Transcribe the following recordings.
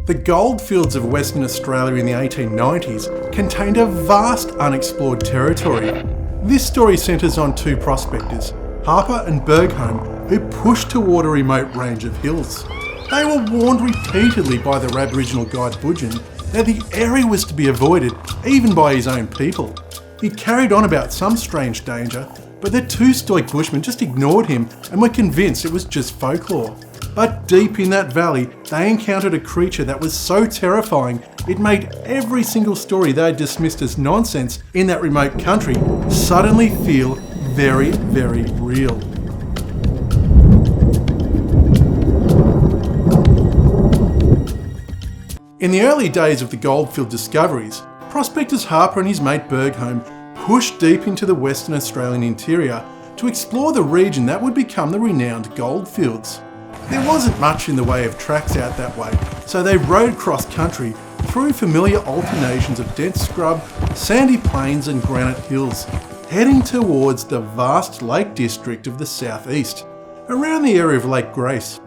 The goldfields of Western Australia in the 1890s contained a vast unexplored territory. This story centres on two prospectors, Harper and Bergholm, who pushed toward a remote range of hills. They were warned repeatedly by their Aboriginal guide Boodgin that the area was to be avoided, even by his own people. He carried on about some strange danger, but the two stoic bushmen just ignored him and were convinced it was just folklore. But deep in that valley, they encountered a creature that was so terrifying it made every single story they had dismissed as nonsense in that remote country suddenly feel very, very real. In the early days of the goldfield discoveries, prospectors Harper and his mate Bergholm pushed deep into the Western Australian interior to explore the region that would become the renowned goldfields. There wasn't much in the way of tracks out that way, so they rode cross country through familiar alternations of dense scrub, sandy plains and granite hills, heading towards the vast lake district of the southeast, around the area of Lake Grace.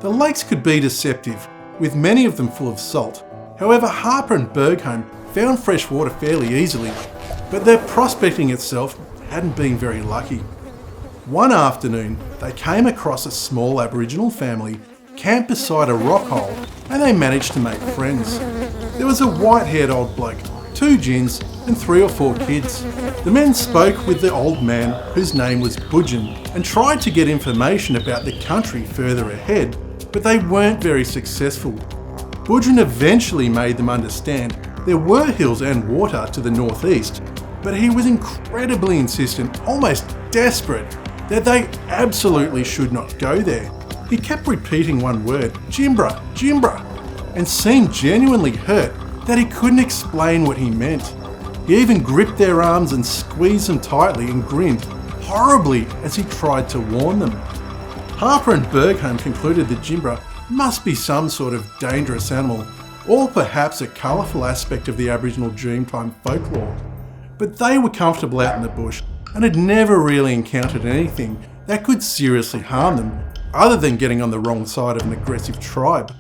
The lakes could be deceptive, with many of them full of salt. However, Harper and Bergholm found fresh water fairly easily, but their prospecting itself hadn't been very lucky. One afternoon, they came across a small Aboriginal family camped beside a rock hole, and they managed to make friends. There was a white-haired old bloke, 2 gins, and 3 or 4 kids. The men spoke with the old man, whose name was Boodgin, and tried to get information about the country further ahead, but they weren't very successful. Boodgin eventually made them understand there were hills and water to the northeast, but he was incredibly insistent, almost desperate, that they absolutely should not go there. He kept repeating one word, Jimbra, Jimbra, and seemed genuinely hurt that he couldn't explain what he meant. He even gripped their arms and squeezed them tightly and grinned horribly as he tried to warn them. Harper and Bergholm concluded that Jimbra must be some sort of dangerous animal, or perhaps a colourful aspect of the Aboriginal Dreamtime folklore. But they were comfortable out in the bush and had never really encountered anything that could seriously harm them, other than getting on the wrong side of an aggressive tribe.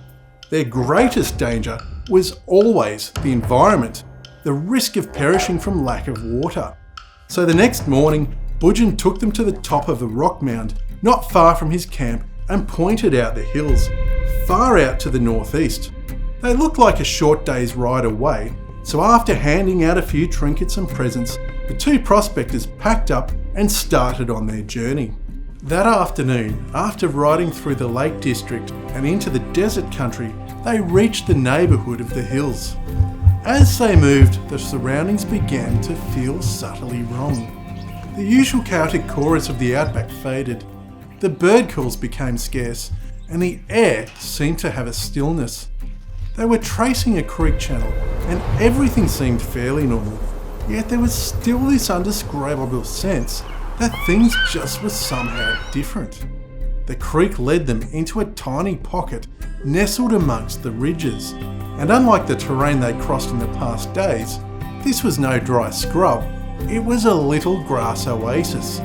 Their greatest danger was always the environment, the risk of perishing from lack of water. So the next morning, Boodgin took them to the top of a rock mound not far from his camp and pointed out the hills, far out to the northeast. They looked like a short day's ride away, so after handing out a few trinkets and presents, the two prospectors packed up and started on their journey. That afternoon, after riding through the Lake District and into the desert country, they reached the neighbourhood of the hills. As they moved, the surroundings began to feel subtly wrong. The usual chaotic chorus of the outback faded, the bird calls became scarce, and the air seemed to have a stillness. They were tracing a creek channel, and everything seemed fairly normal. Yet there was still this undescribable sense that things just were somehow different. The creek led them into a tiny pocket nestled amongst the ridges, and unlike the terrain they'd crossed in the past days, this was no dry scrub. It was a little grass oasis,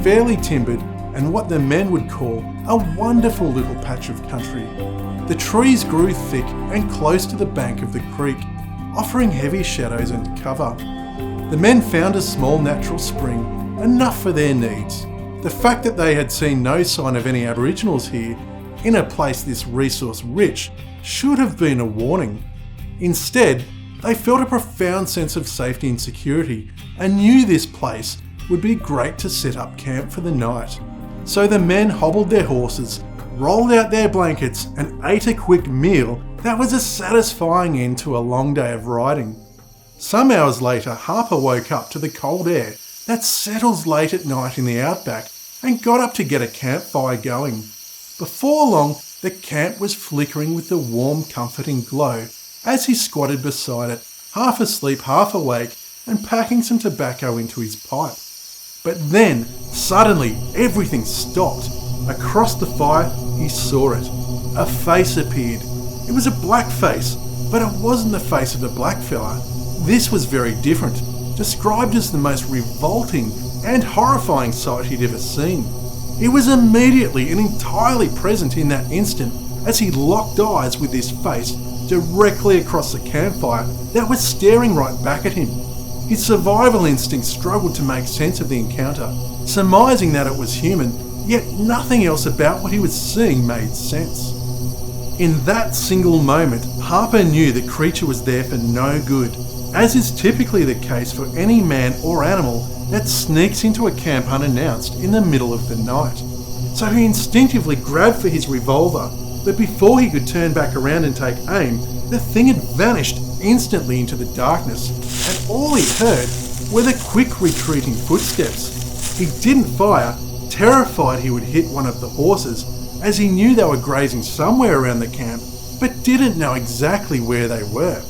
fairly timbered, and what the men would call a wonderful little patch of country. The trees grew thick and close to the bank of the creek, offering heavy shadows and cover. The men found a small natural spring, enough for their needs. The fact that they had seen no sign of any Aboriginals here, in a place this resource rich, should have been a warning. Instead, they felt a profound sense of safety and security, and knew this place would be great to set up camp for the night. So the men hobbled their horses, rolled out their blankets, and ate a quick meal that was a satisfying end to a long day of riding. Some hours later, Harper woke up to the cold air that settles late at night in the outback and got up to get a campfire going. Before long, the camp was flickering with the warm, comforting glow as he squatted beside it, half asleep, half awake, and packing some tobacco into his pipe. But then, suddenly, everything stopped. Across the fire, he saw it. A face appeared. It was a black face, but it wasn't the face of a black fella. This was very different, described as the most revolting and horrifying sight he'd ever seen. It was immediately and entirely present in that instant as he locked eyes with this face directly across the campfire that was staring right back at him. His survival instinct struggled to make sense of the encounter, surmising that it was human, yet nothing else about what he was seeing made sense. In that single moment, Harper knew the creature was there for no good, as is typically the case for any man or animal that sneaks into a camp unannounced in the middle of the night. So he instinctively grabbed for his revolver, but before he could turn back around and take aim, the thing had vanished instantly into the darkness, and all he heard were the quick retreating footsteps. He didn't fire, terrified he would hit one of the horses, as he knew they were grazing somewhere around the camp, but didn't know exactly where they were.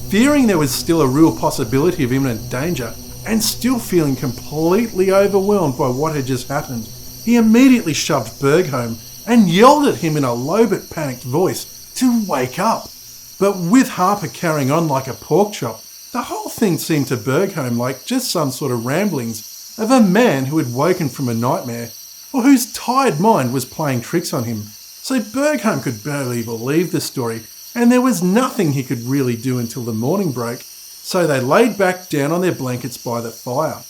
Fearing there was still a real possibility of imminent danger, and still feeling completely overwhelmed by what had just happened, he immediately shoved Bergholm and yelled at him in a low but panicked voice to wake up. But with Harper carrying on like a pork chop, the whole thing seemed to Bergholm like just some sort of ramblings of a man who had woken from a nightmare, or whose tired mind was playing tricks on him. So Bergholm could barely believe the story, and there was nothing he could really do until the morning broke, so they laid back down on their blankets by the fire.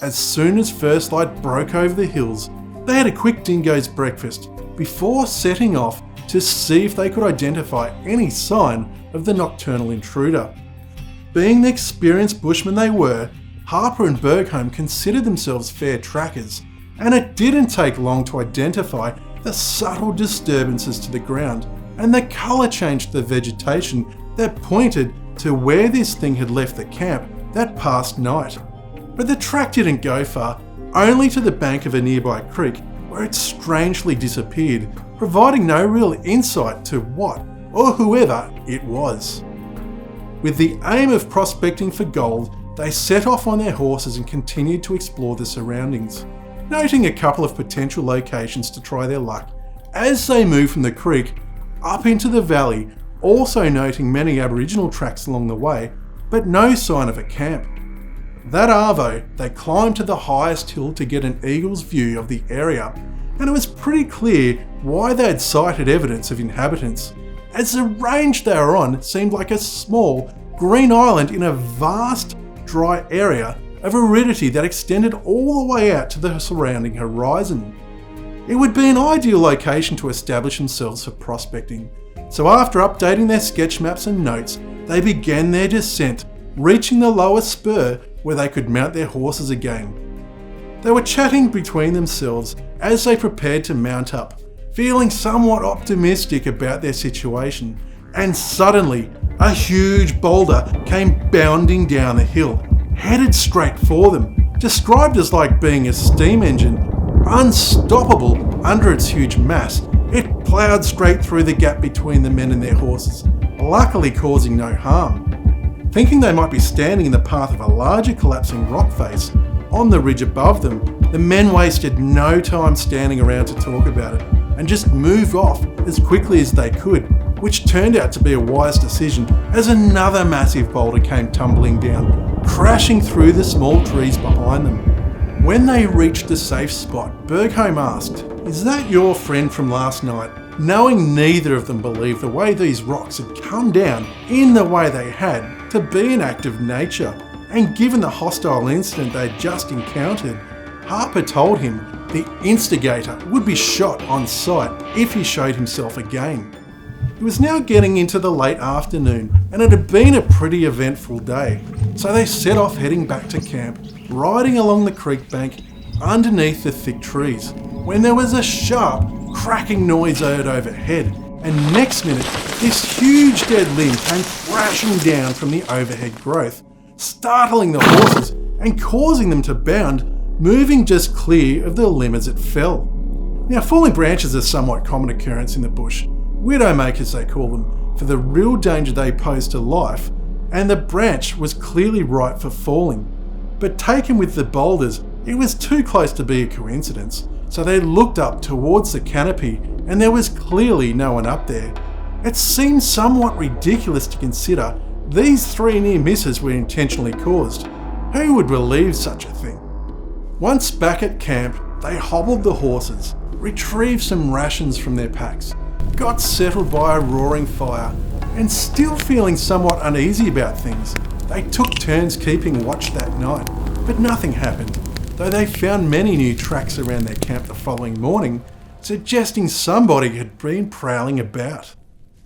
As soon as first light broke over the hills, they had a quick dingo's breakfast before setting off to see if they could identify any sign of the nocturnal intruder. Being the experienced bushmen they were, Harper and Bergholm considered themselves fair trackers, and it didn't take long to identify the subtle disturbances to the ground and the colour change to the vegetation that pointed to where this thing had left the camp that past night. But the track didn't go far, only to the bank of a nearby creek, where it strangely disappeared, providing no real insight to what or whoever it was. With the aim of prospecting for gold, they set off on their horses and continued to explore the surroundings, noting a couple of potential locations to try their luck as they moved from the creek up into the valley, also noting many Aboriginal tracks along the way, but no sign of a camp. That arvo, they climbed to the highest hill to get an eagle's view of the area, and it was pretty clear why they had sighted evidence of inhabitants, as the range they were on seemed like a small green island in a vast dry area of aridity that extended all the way out to the surrounding horizon. It would be an ideal location to establish themselves for prospecting, so after updating their sketch maps and notes, they began their descent, reaching the lower spur where they could mount their horses again. They were chatting between themselves as they prepared to mount up, feeling somewhat optimistic about their situation, and suddenly a huge boulder came bounding down the hill, headed straight for them, described as like being a steam engine, unstoppable under its huge mass. It ploughed straight through the gap between the men and their horses, luckily causing no harm. Thinking they might be standing in the path of a larger collapsing rock face on the ridge above them, the men wasted no time standing around to talk about it and just moved off as quickly as they could, which turned out to be a wise decision as another massive boulder came tumbling down, crashing through the small trees behind them. When they reached a safe spot, Bergholm asked, "Is that your friend from last night?" Knowing neither of them believed the way these rocks had come down in the way they had to be an act of nature, and given the hostile incident they had just encountered, Harper told him the instigator would be shot on sight if he showed himself again. It was now getting into the late afternoon, and it had been a pretty eventful day, so they set off heading back to camp, riding along the creek bank underneath the thick trees, when there was a sharp, cracking noise heard overhead, and next minute, this huge dead limb came crashing down from the overhead growth, startling the horses and causing them to bound, moving just clear of the limb as it fell. Now, falling branches are a somewhat common occurrence in the bush, widowmakers they call them, for the real danger they pose to life, and the branch was clearly ripe for falling. But taken with the boulders, it was too close to be a coincidence, so they looked up towards the canopy and there was clearly no one up there. It seemed somewhat ridiculous to consider these three near misses were intentionally caused. Who would believe such a thing? Once back at camp, they hobbled the horses, retrieved some rations from their packs, got settled by a roaring fire, and still feeling somewhat uneasy about things, they took turns keeping watch that night, but nothing happened, though they found many new tracks around their camp the following morning, suggesting somebody had been prowling about.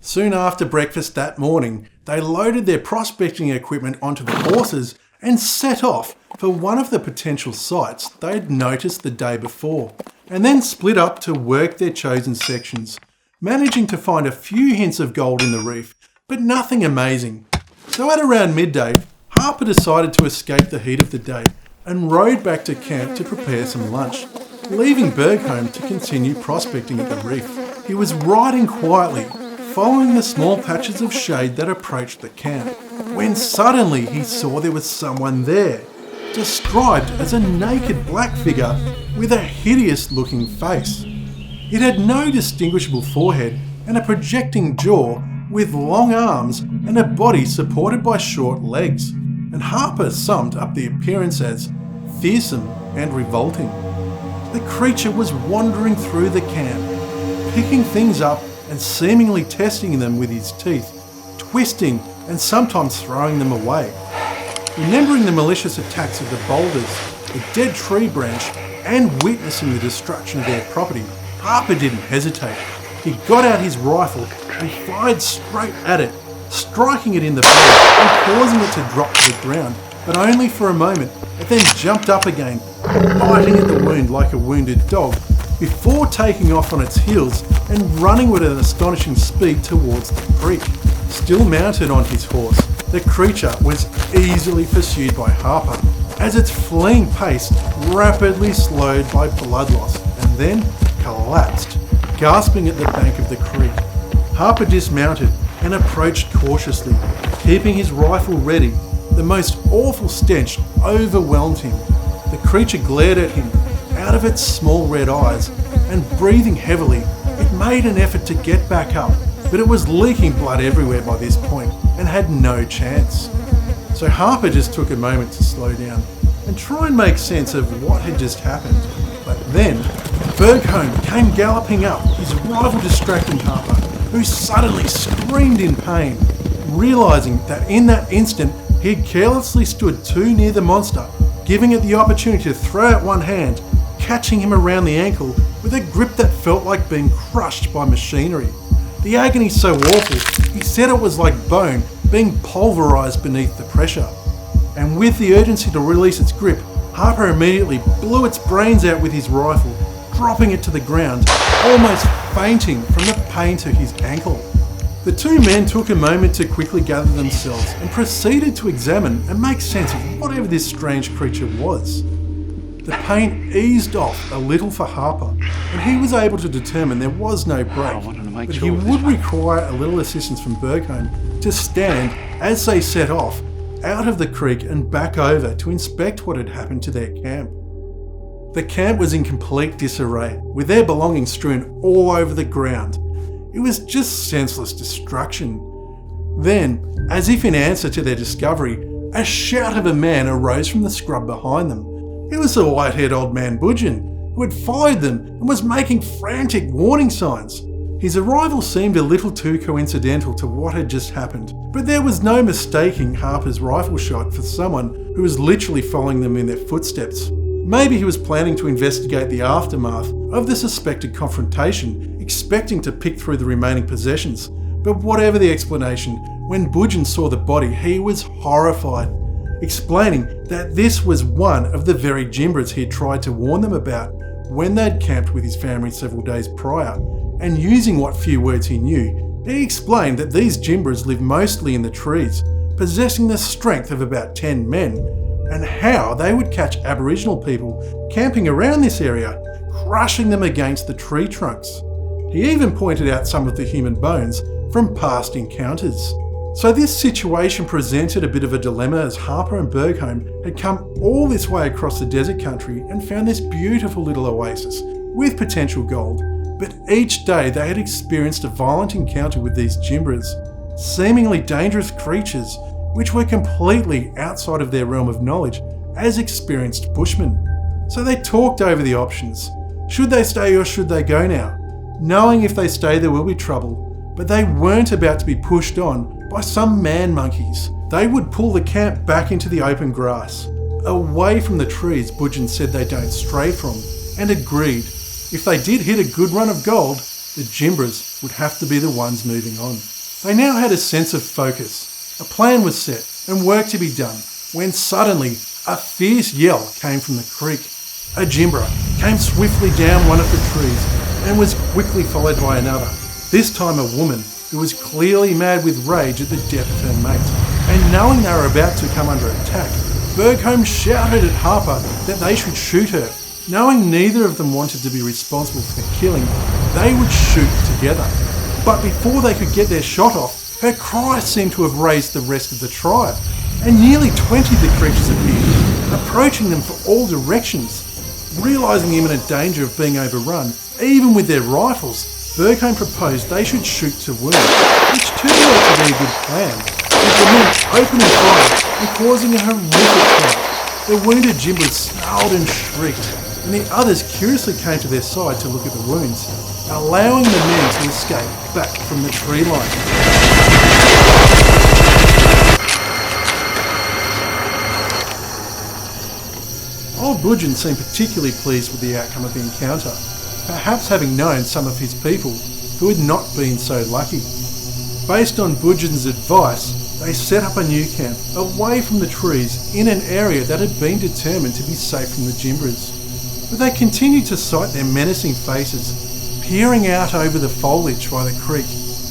Soon after breakfast that morning, they loaded their prospecting equipment onto the horses and set off for one of the potential sites they'd noticed the day before, and then split up to work their chosen sections, managing to find a few hints of gold in the reef, but nothing amazing. So at around midday, Harper decided to escape the heat of the day and rode back to camp to prepare some lunch, leaving Bergholm to continue prospecting at the reef. He was riding quietly, following the small patches of shade that approached the camp, when suddenly he saw there was someone there, described as a naked black figure with a hideous looking face. It had no distinguishable forehead and a projecting jaw with long arms and a body supported by short legs, and Harper summed up the appearance as fearsome and revolting. The creature was wandering through the camp, picking things up and seemingly testing them with his teeth, twisting and sometimes throwing them away. Remembering the malicious attacks of the boulders, the dead tree branch, and witnessing the destruction of their property, Harper didn't hesitate. He got out his rifle and fired straight at it, striking it in the back and causing it to drop to the ground, but only for a moment. It then jumped up again, biting at the wound like a wounded dog, before taking off on its heels and running with an astonishing speed towards the creek. Still mounted on his horse, the creature was easily pursued by Harper, as its fleeing pace rapidly slowed by blood loss, and then collapsed, gasping at the bank of the creek. Harper dismounted and approached cautiously, keeping his rifle ready. The most awful stench overwhelmed him. The creature glared at him out of its small red eyes, and breathing heavily, it made an effort to get back up, but it was leaking blood everywhere by this point and had no chance. So Harper just took a moment to slow down and try and make sense of what had just happened. But then, Bergholm came galloping up, his rival distracting Harper, who suddenly screamed in pain, realising that in that instant he had carelessly stood too near the monster, giving it the opportunity to throw out one hand, catching him around the ankle with a grip that felt like being crushed by machinery. The agony so awful, he said it was like bone being pulverised beneath the pressure. And with the urgency to release its grip, Harper immediately blew its brains out with his rifle, dropping it to the ground, almost fainting from the pain to his ankle. The two men took a moment to quickly gather themselves and proceeded to examine and make sense of whatever this strange creature was. The pain eased off a little for Harper, and he was able to determine there was no break, but he would require a little assistance from Bergholm to stand as they set off out of the creek and back over to inspect what had happened to their camp. The camp was in complete disarray, with their belongings strewn all over the ground. It was just senseless destruction. Then, as if in answer to their discovery, a shout of a man arose from the scrub behind them. It was the white-haired old man Boodgin, who had followed them and was making frantic warning signs. His arrival seemed a little too coincidental to what had just happened, but there was no mistaking Harper's rifle shot for someone who was literally following them in their footsteps. Maybe he was planning to investigate the aftermath of the suspected confrontation, expecting to pick through the remaining possessions. But whatever the explanation, when Boodgin saw the body, he was horrified, explaining that this was one of the very Jimbras he had tried to warn them about when they'd camped with his family several days prior, and using what few words he knew, he explained that these Jimbras live mostly in the trees, possessing the strength of about 10 men, and how they would catch Aboriginal people camping around this area, crushing them against the tree trunks. He even pointed out some of the human bones from past encounters. So this situation presented a bit of a dilemma, as Harper and Bergholm had come all this way across the desert country and found this beautiful little oasis with potential gold. But each day they had experienced a violent encounter with these Jimbras, seemingly dangerous creatures which were completely outside of their realm of knowledge as experienced bushmen. So they talked over the options. Should they stay or should they go now? knowing if they stay there will be trouble, but they weren't about to be pushed on by some man monkeys. They would pull the camp back into the open grass, away from the trees Boodgin said they don't stray from, and agreed if they did hit a good run of gold, the Jimbras would have to be the ones moving on. They now had a sense of focus. A plan was set and work to be done when suddenly a fierce yell came from the creek. A Jimbra came swiftly down one of the trees and was quickly followed by another, this time a woman who was clearly mad with rage at the death of her mate. And knowing they were about to come under attack, Bergholm shouted at Harper that they should shoot her. Knowing neither of them wanted to be responsible for the killing, they would shoot together. But before they could get their shot off, her cry seemed to have raised the rest of the tribe, and nearly 20 of the creatures appeared, approaching them from all directions. Realising imminent danger of being overrun, even with their rifles, Bergholm proposed they should shoot to wound, which turned out to be a good plan, with the men opening fire and causing a horrific fight. The wounded Jimbras snarled and shrieked, and the others curiously came to their side to look at the wounds, allowing the men to escape back from the tree line. Old Boodgin seemed particularly pleased with the outcome of the encounter, perhaps having known some of his people who had not been so lucky. Based on Boodgin's advice, they set up a new camp away from the trees in an area that had been determined to be safe from the Jimbras. But they continued to sight their menacing faces, peering out over the foliage by the creek.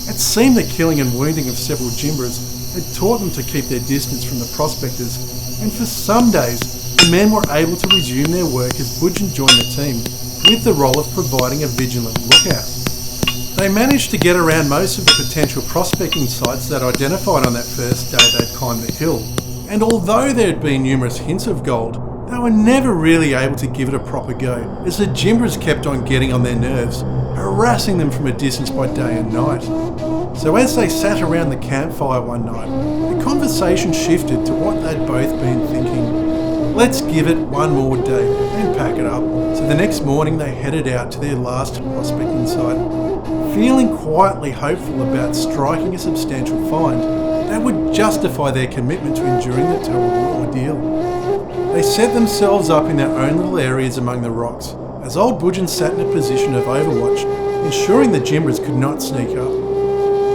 It seemed the killing and wounding of several Jimbras had taught them to keep their distance from the prospectors, and for some days the men were able to resume their work as Boodgin joined the team, with the role of providing a vigilant lookout. They managed to get around most of the potential prospecting sites that identified on that first day they'd climbed the hill, and although there had been numerous hints of gold, they were never really able to give it a proper go, as the Jimbras kept on getting on their nerves, harassing them from a distance by day and night. So as they sat around the campfire one night, the conversation shifted to what they'd both been thinking. Let's give it one more day and pack it up. So the next morning they headed out to their last prospecting site, feeling quietly hopeful about striking a substantial find that would justify their commitment to enduring the terrible ordeal. They set themselves up in their own little areas among the rocks, as old Boodgin sat in a position of overwatch, ensuring the Jimbras could not sneak up.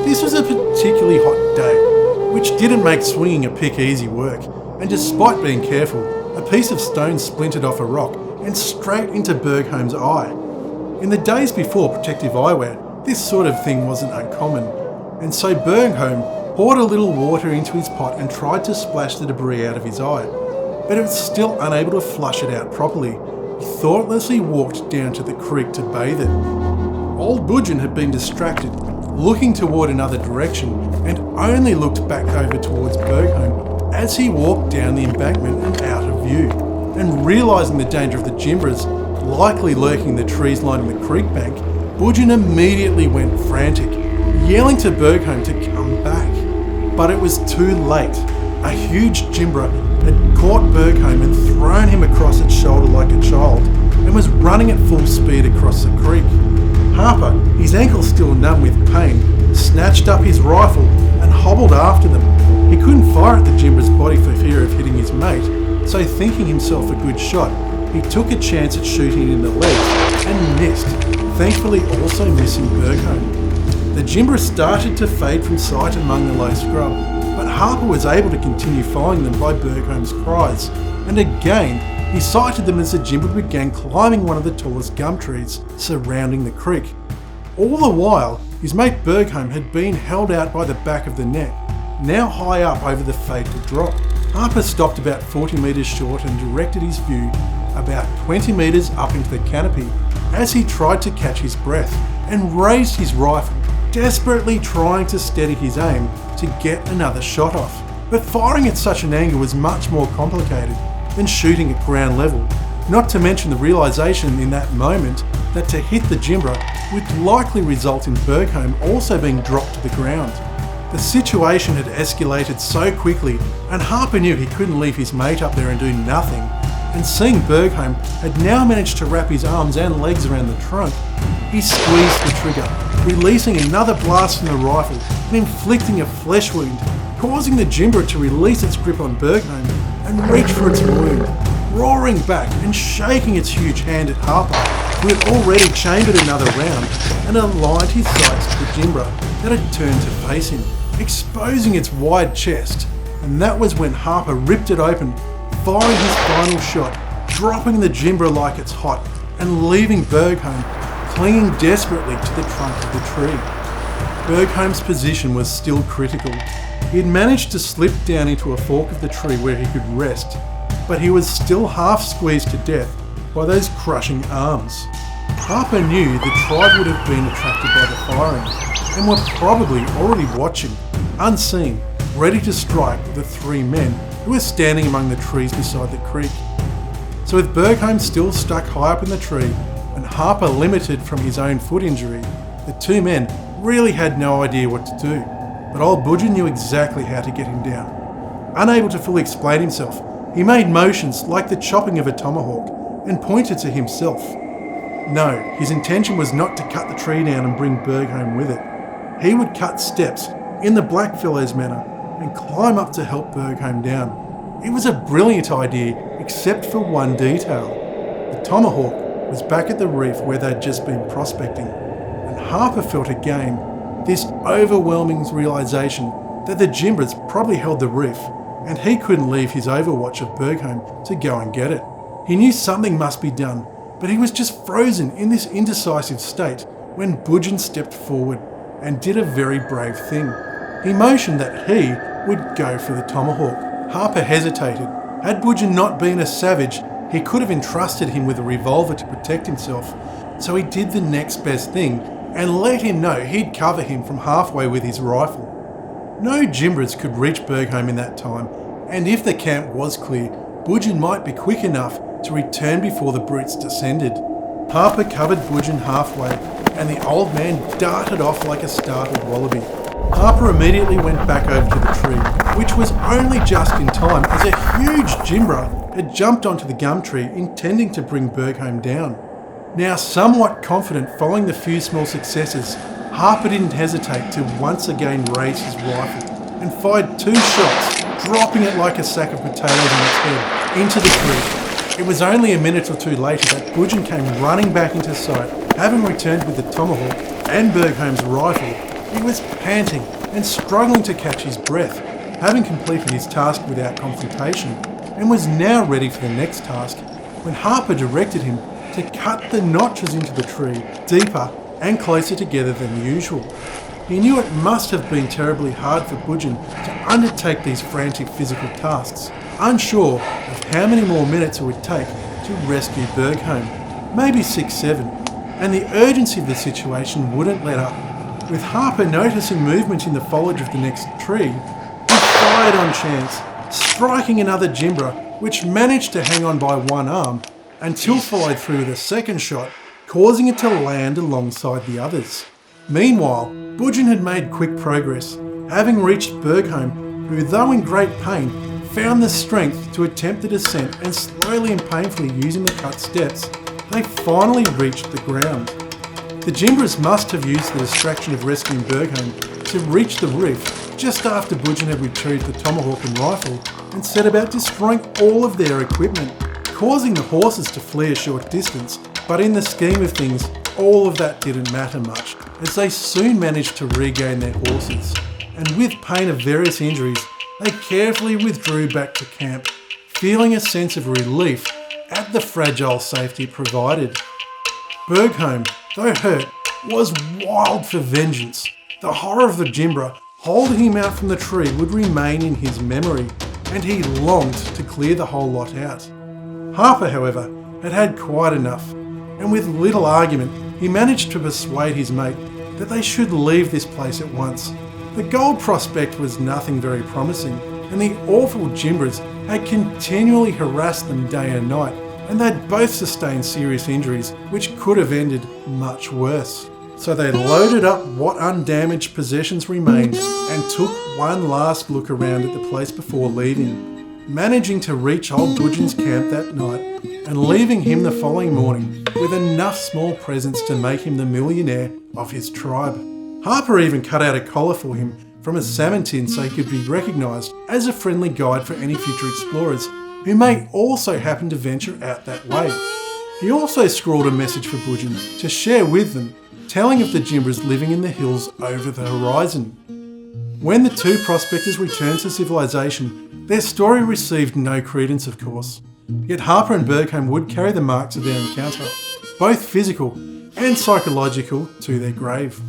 This was a particularly hot day, which didn't make swinging a pick easy work, and despite being careful, a piece of stone splintered off a rock and straight into Bergholm's eye. In the days before protective eyewear, this sort of thing wasn't uncommon, and so Bergholm poured a little water into his pot and tried to splash the debris out of his eye, but it was still unable to flush it out properly. He thoughtlessly walked down to the creek to bathe it. Old Boodgin had been distracted, looking toward another direction, and only looked back over towards Bergholm as he walked down the embankment and out of view, and realising the danger of the Jimbras likely lurking in the trees lining the creek bank, Boodgin immediately went frantic, yelling to Bergholm to come back. But it was too late. A huge Jimbra had caught Bergholm and thrown him across its shoulder like a child, and was running at full speed across the creek. Harper, his ankle still numb with pain, snatched up his rifle and hobbled after them. He couldn't fire at the Jimbra's body for fear of hitting his mate, so thinking himself a good shot, he took a chance at shooting in the legs and missed, thankfully also missing Bergholm. The Jimbra started to fade from sight among the low scrub, but Harper was able to continue firing them by Bergholm's cries, and again he sighted them as the Jimbra began climbing one of the tallest gum trees surrounding the creek. All the while, his mate Bergholm had been held out by the back of the neck, now high up over the fatal drop. Harper stopped about 40 metres short and directed his view about 20 metres up into the canopy as he tried to catch his breath and raised his rifle, desperately trying to steady his aim to get another shot off. But firing at such an angle was much more complicated than shooting at ground level, not to mention the realisation in that moment that to hit the Jimbra would likely result in Bergholm also being dropped to the ground. The situation had escalated so quickly, and Harper knew he couldn't leave his mate up there and do nothing, and seeing Bergholm had now managed to wrap his arms and legs around the trunk, he squeezed the trigger, releasing another blast from the rifle and inflicting a flesh wound, causing the Jimbra to release its grip on Bergholm and reach for its wound, roaring back and shaking its huge hand at Harper, who had already chambered another round and aligned his sights to the Jimbra that had turned to face him, exposing its wide chest. And that was when Harper ripped it open, firing his final shot, dropping the Jimbra like it's hot and leaving Bergholm clinging desperately to the trunk of the tree. Bergholm's position was still critical. He had managed to slip down into a fork of the tree where he could rest, but he was still half squeezed to death by those crushing arms. Harper knew the tribe would have been attracted by the firing and were probably already watching, unseen, ready to strike the three men who were standing among the trees beside the creek. So with Bergholm still stuck high up in the tree and Harper limited from his own foot injury, the two men really had no idea what to do. But old Boodgin knew exactly how to get him down. Unable to fully explain himself, he made motions like the chopping of a tomahawk and pointed to himself. No, his intention was not to cut the tree down and bring Bergholm with it. He would cut steps in the blackfellow's manner and climb up to help Bergholm down. It was a brilliant idea, except for one detail. The tomahawk was back at the reef where they'd just been prospecting, and Harper felt again this overwhelming realisation that the Jimbras probably held the reef, and he couldn't leave his overwatch of Bergholm to go and get it. He knew something must be done, but he was just frozen in this indecisive state when Boodgin stepped forward and did a very brave thing. He motioned that he would go for the tomahawk. Harper hesitated. Had Boodgin not been a savage, he could have entrusted him with a revolver to protect himself. So he did the next best thing and let him know he'd cover him from halfway with his rifle. No Jimbras could reach Bergholm in that time, and if the camp was clear, Boodgin might be quick enough to return before the brutes descended. Harper covered Boodgin halfway, and the old man darted off like a startled wallaby. Harper immediately went back over to the tree, which was only just in time as a huge Jimbra had jumped onto the gum tree intending to bring Bergholm down. Now somewhat confident following the few small successes, Harper didn't hesitate to once again raise his rifle and fired 2 shots, dropping it like a sack of potatoes on its head into the tree. It was only a minute or two later that Boodgin came running back into sight, having returned with the tomahawk and Bergholm's rifle. He was panting and struggling to catch his breath, having completed his task without confrontation, and was now ready for the next task when Harper directed him to cut the notches into the tree deeper and closer together than usual. He knew it must have been terribly hard for Boodgin to undertake these frantic physical tasks, unsure of how many more minutes it would take to rescue Bergholm, maybe 6-7, and the urgency of the situation wouldn't let up. With Harper noticing movement in the foliage of the next tree, he fired on chance, striking another Jimbra, which managed to hang on by one arm until followed through with a second shot, causing it to land alongside the others. Meanwhile, Boodgin had made quick progress, having reached Bergholm, who, though in great pain, found the strength to attempt the descent, and slowly and painfully using the cut steps, they finally reached the ground. The Jimbras must have used the distraction of rescuing Bergholm to reach the reef just after Boodgin had retrieved the tomahawk and rifle and set about destroying all of their equipment, causing the horses to flee a short distance. But in the scheme of things, all of that didn't matter much, as they soon managed to regain their horses, and with pain of various injuries, they carefully withdrew back to camp, feeling a sense of relief at the fragile safety provided. Bergholm, though hurt, was wild for vengeance. The horror of the Jimbra holding him out from the tree would remain in his memory, and he longed to clear the whole lot out. Harper, however, had had quite enough, and with little argument, he managed to persuade his mate that they should leave this place at once. The gold prospect was nothing very promising, and the awful Jimbras had continually harassed them day and night, and they'd both sustained serious injuries which could have ended much worse. So they loaded up what undamaged possessions remained and took one last look around at the place before leaving, managing to reach old Boodgin's camp that night and leaving him the following morning with enough small presents to make him the millionaire of his tribe. Harper even cut out a collar for him from a salmon tin so he could be recognised as a friendly guide for any future explorers who may also happen to venture out that way. He also scrawled a message for Boodgin to share with them, telling of the Jimbras living in the hills over the horizon. When the two prospectors returned to civilization, their story received no credence, of course. Yet Harper and Bergholm would carry the marks of their encounter, both physical and psychological, to their grave.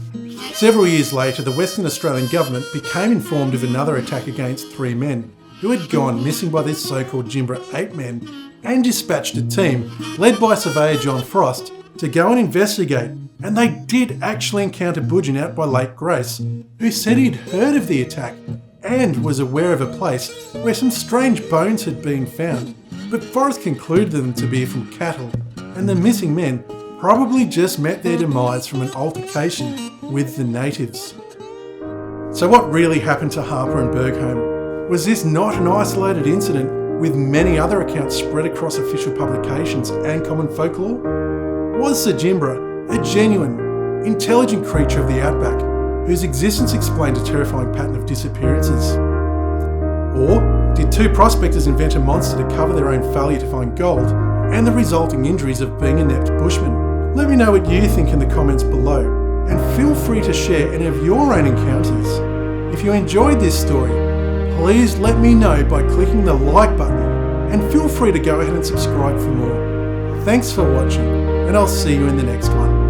Several years later, the Western Australian government became informed of another attack against 3 men who had gone missing by this so-called Jimbra 8 men, and dispatched a team led by surveyor John Forrest to go and investigate. And they did actually encounter Boodgin out by Lake Grace, who said he'd heard of the attack and was aware of a place where some strange bones had been found. But Forrest concluded them to be from cattle, and the missing men probably just met their demise from an altercation with the natives. So what really happened to Harper and Bergholm? Was this not an isolated incident with many other accounts spread across official publications and common folklore? Was the Jimbra a genuine, intelligent creature of the outback whose existence explained a terrifying pattern of disappearances? Or did two prospectors invent a monster to cover their own failure to find gold and the resulting injuries of being inept bushmen? Let me know what you think in the comments below, and feel free to share any of your own encounters. If you enjoyed this story, please let me know by clicking the like button, and feel free to go ahead and subscribe for more. Thanks for watching, and I'll see you in the next one.